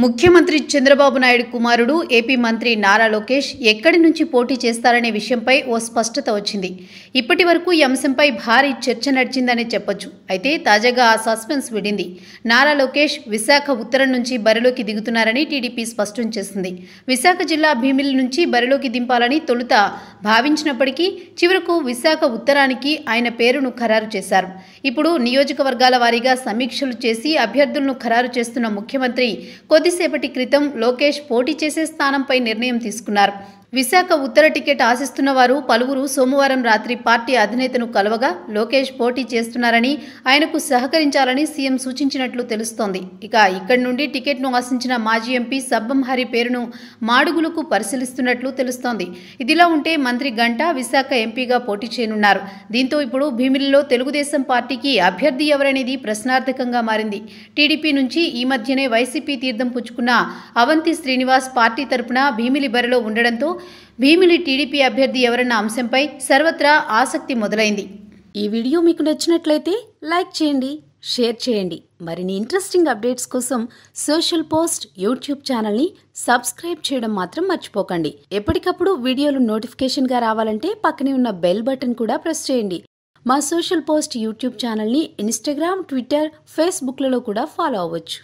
ముఖ్యమంత్రి చంద్రబాబు నాయుడు కుమారుడు ఏపీ మంత్రి నారా లోకేష్ ఎక్కడి నుంచి పోటీ చేస్తారనే విషయంపై ఓ స్పష్టత వచ్చింది. ఇప్పటి వరకు ఈ అంశంపై భారీ చర్చ నడిచిందనే చెప్పొచ్చు. అయితే తాజాగా ఆ సస్పెన్స్ విడింది. నారా లోకేష్ విశాఖ ఉత్తరం నుంచి బరిలోకి దిగుతున్నారని టీడీపీ స్పష్టం చేసింది. విశాఖ జిల్లా భీమిలి నుంచి బరిలోకి దింపాలని తొలుత భావించినప్పటికీ చివరకు విశాఖ ఉత్తరానికి ఆయన పేరును ఖరారు చేశారు. ఇప్పుడు నియోజకవర్గాల వారీగా సమీక్షలు చేసి అభ్యర్థులను ఖరారు చేస్తున్న ముఖ్యమంత్రి కొద్దిసేపటి క్రితం లోకేష్ పోటీ చేసే స్థానంపై నిర్ణయం తీసుకున్నారు. విశాఖ ఉత్తర టికెట్ ఆశిస్తున్న వారు పలువురు సోమవారం రాత్రి పార్టీ అధినేతను కలవగా లోకేష్ పోటీ చేస్తున్నారని, ఆయనకు సహకరించాలని సీఎం సూచించినట్లు తెలుస్తోంది. ఇక ఇక్కడి నుండి టికెట్ను ఆశించిన మాజీ ఎంపీ సబ్బం హరి పేరును మాడుగులకు పరిశీలిస్తున్నట్లు తెలుస్తోంది. ఇదిలా ఉంటే మంత్రి గంటా విశాఖ ఎంపీగా పోటీ చేయనున్నారు. దీంతో ఇప్పుడు భీమిలిలో తెలుగుదేశం పార్టీకి అభ్యర్థి ఎవరనేది ప్రశ్నార్థకంగా మారింది. టీడీపీ నుంచి ఈ మధ్యనే వైసీపీ తీర్థం పుచ్చుకున్న అవంతి శ్రీనివాస్ పార్టీ తరపున భీమిలి బరిలో ఉండడంతో భీమిలి టీడీపీ అభ్యర్థి ఎవరన్న అంశంపై సర్వత్రా ఆసక్తి మొదలైంది. ఈ వీడియో మీకు నచ్చినట్లయితే లైక్ చేయండి, షేర్ చేయండి. మరిన్ని ఇంట్రెస్టింగ్ అప్డేట్స్ కోసం సోషల్ పోస్ట్ యూట్యూబ్ ఛానల్ని సబ్స్క్రైబ్ చేయడం మాత్రం మర్చిపోకండి. ఎప్పటికప్పుడు వీడియోలు నోటిఫికేషన్గా రావాలంటే పక్కనే ఉన్న బెల్ బటన్ కూడా ప్రెస్ చేయండి. మా సోషల్ పోస్ట్ యూట్యూబ్ ఛానల్ని ఇన్స్టాగ్రామ్, ట్విట్టర్, ఫేస్బుక్లలో కూడా ఫాలో అవ్వచ్చు.